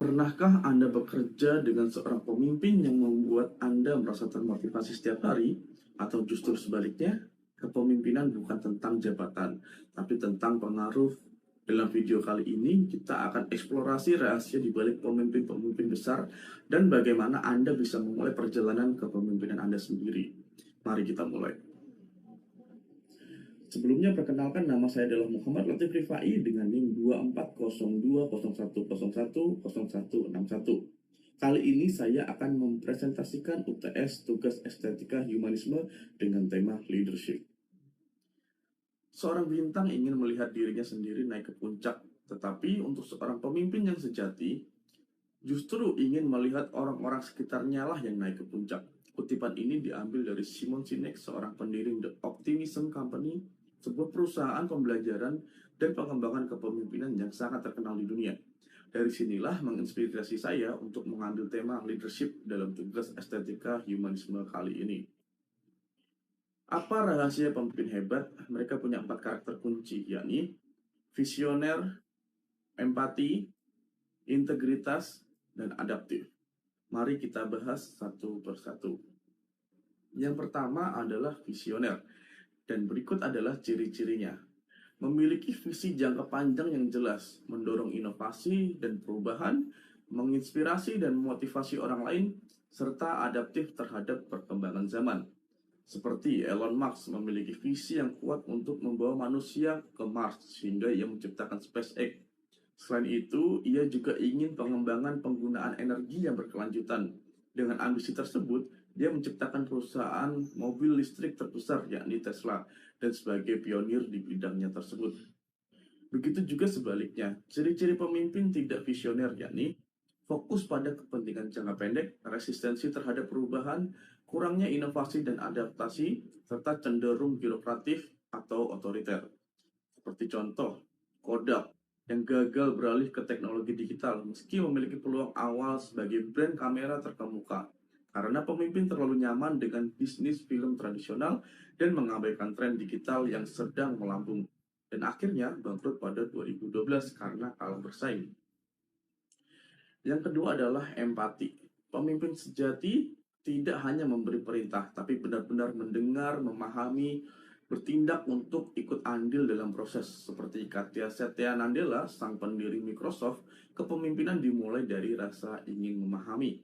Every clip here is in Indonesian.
Pernahkah Anda bekerja dengan seorang pemimpin yang membuat Anda merasa termotivasi setiap hari? Atau justru sebaliknya, kepemimpinan bukan tentang jabatan, tapi tentang pengaruh? Dalam video kali ini, kita akan eksplorasi rahasia di balik pemimpin-pemimpin besar dan bagaimana Anda bisa memulai perjalanan kepemimpinan Anda sendiri. Mari kita mulai. Sebelumnya perkenalkan, nama saya adalah Muhammad Latif Rifai dengan NIM 240201010161. Kali ini saya akan mempresentasikan UTS Tugas Estetika Humanisme dengan tema Leadership. Seorang bintang ingin melihat dirinya sendiri naik ke puncak, tetapi untuk seorang pemimpin yang sejati, justru ingin melihat orang-orang sekitarnya lah yang naik ke puncak. Kutipan ini diambil dari Simon Sinek, seorang pendiri The Optimism Company, sebuah perusahaan pembelajaran dan pengembangan kepemimpinan yang sangat terkenal di dunia. Dari sinilah menginspirasi saya untuk mengambil tema leadership dalam tugas estetika humanisme kali ini. Apa rahasia pemimpin hebat? Mereka punya 4 karakter kunci, yakni visioner, empati, integritas, dan adaptif. Mari kita bahas satu persatu. Yang pertama adalah visioner. Dan berikut adalah ciri-cirinya. Memiliki visi jangka panjang yang jelas, mendorong inovasi dan perubahan, menginspirasi dan memotivasi orang lain, serta adaptif terhadap perkembangan zaman. Seperti Elon Musk memiliki visi yang kuat untuk membawa manusia ke Mars, sehingga ia menciptakan SpaceX. Selain itu, ia juga ingin pengembangan penggunaan energi yang berkelanjutan. Dengan ambisi tersebut, dia menciptakan perusahaan mobil listrik terbesar, yakni Tesla, dan sebagai pionir di bidangnya tersebut. Begitu juga sebaliknya, ciri-ciri pemimpin tidak visioner, yakni fokus pada kepentingan jangka pendek, resistensi terhadap perubahan, kurangnya inovasi dan adaptasi, serta cenderung birokratif atau otoriter. Seperti contoh, Kodak yang gagal beralih ke teknologi digital meski memiliki peluang awal sebagai brand kamera terkemuka karena pemimpin terlalu nyaman dengan bisnis film tradisional dan mengabaikan tren digital yang sedang melambung, dan akhirnya bangkrut pada 2012 karena kalah bersaing. Yang kedua adalah empati. Pemimpin sejati tidak hanya memberi perintah, tapi benar-benar mendengar, memahami, bertindak untuk ikut andil dalam proses. Seperti Satya Nadella, sang pendiri Microsoft, kepemimpinan dimulai dari rasa ingin memahami.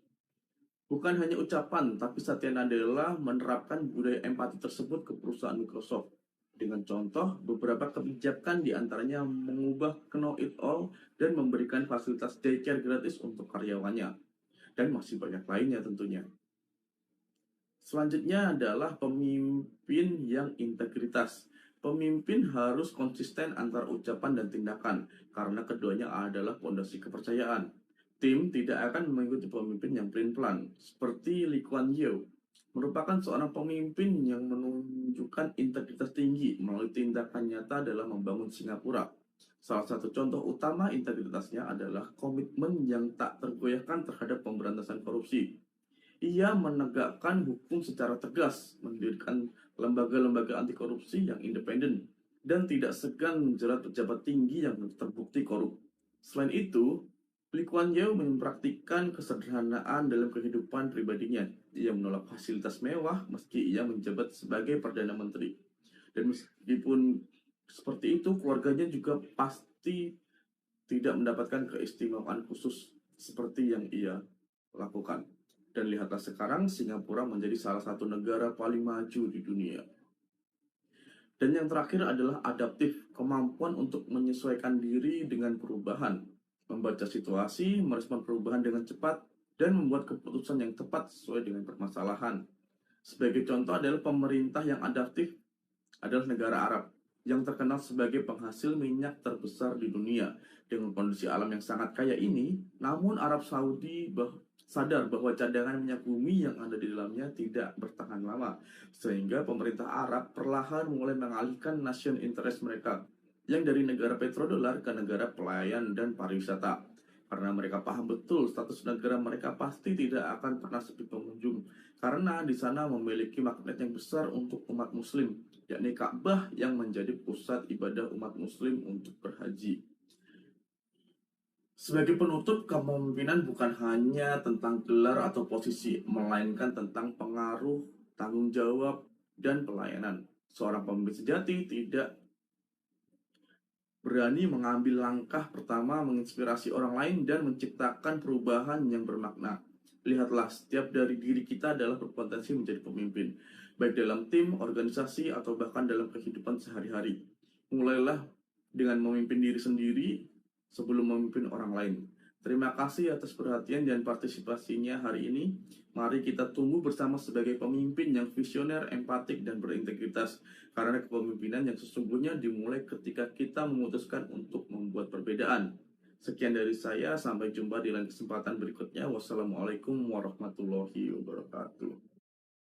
Bukan hanya ucapan, tapi Satya Nadella menerapkan budaya empati tersebut ke perusahaan Microsoft. Dengan contoh, beberapa kebijakan diantaranya mengubah know it all dan memberikan fasilitas daycare gratis untuk karyawannya. Dan masih banyak lainnya tentunya. Selanjutnya adalah pemimpin yang integritas. Pemimpin harus konsisten antara ucapan dan tindakan, karena keduanya adalah fondasi kepercayaan. Tim tidak akan mengikuti pemimpin yang pelin-pelan, seperti Lee Kuan Yew, merupakan seorang pemimpin yang menunjukkan integritas tinggi melalui tindakan nyata dalam membangun Singapura. Salah satu contoh utama integritasnya adalah komitmen yang tak tergoyahkan terhadap pemberantasan korupsi. Ia menegakkan hukum secara tegas, mendirikan lembaga-lembaga anti korupsi yang independen, dan tidak segan menjerat pejabat tinggi yang terbukti korup. Selain itu, Lee Kuan Yew mempraktikkan kesederhanaan dalam kehidupan pribadinya. Ia menolak fasilitas mewah meski ia menjabat sebagai Perdana Menteri. Dan meskipun seperti itu, keluarganya juga pasti tidak mendapatkan keistimewaan khusus seperti yang ia lakukan. Dan lihatlah sekarang, Singapura menjadi salah satu negara paling maju di dunia. Dan yang terakhir adalah adaptif, kemampuan untuk menyesuaikan diri dengan perubahan, membaca situasi, merespon perubahan dengan cepat, dan membuat keputusan yang tepat sesuai dengan permasalahan. Sebagai contoh adalah pemerintah yang adaptif adalah negara Arab, yang terkenal sebagai penghasil minyak terbesar di dunia. Dengan kondisi alam yang sangat kaya ini, namun Arab Saudi sadar bahwa cadangan minyak bumi yang ada di dalamnya tidak bertahan lama, sehingga pemerintah Arab perlahan mulai mengalihkan national interest mereka yang dari negara petrodolar ke negara pelayan dan pariwisata. Karena mereka paham betul status negara mereka pasti tidak akan pernah sepi pengunjung, karena di sana memiliki magnet yang besar untuk umat muslim, yakni Ka'bah yang menjadi pusat ibadah umat muslim untuk berhaji. Sebagai penutup, kepemimpinan bukan hanya tentang gelar atau posisi, melainkan tentang pengaruh, tanggung jawab, dan pelayanan. Seorang pemimpin sejati tidak berani mengambil langkah pertama, menginspirasi orang lain, dan menciptakan perubahan yang bermakna. Lihatlah, setiap dari diri kita adalah berpotensi menjadi pemimpin, baik dalam tim, organisasi, atau bahkan dalam kehidupan sehari-hari. Mulailah dengan memimpin diri sendiri sebelum memimpin orang lain. Terima kasih atas perhatian dan partisipasinya hari ini. Mari kita tumbuh bersama sebagai pemimpin yang visioner, empatik, dan berintegritas. Karena kepemimpinan yang sesungguhnya dimulai ketika kita memutuskan untuk membuat perbedaan. Sekian dari saya, sampai jumpa di lain kesempatan berikutnya. Wassalamualaikum warahmatullahi wabarakatuh.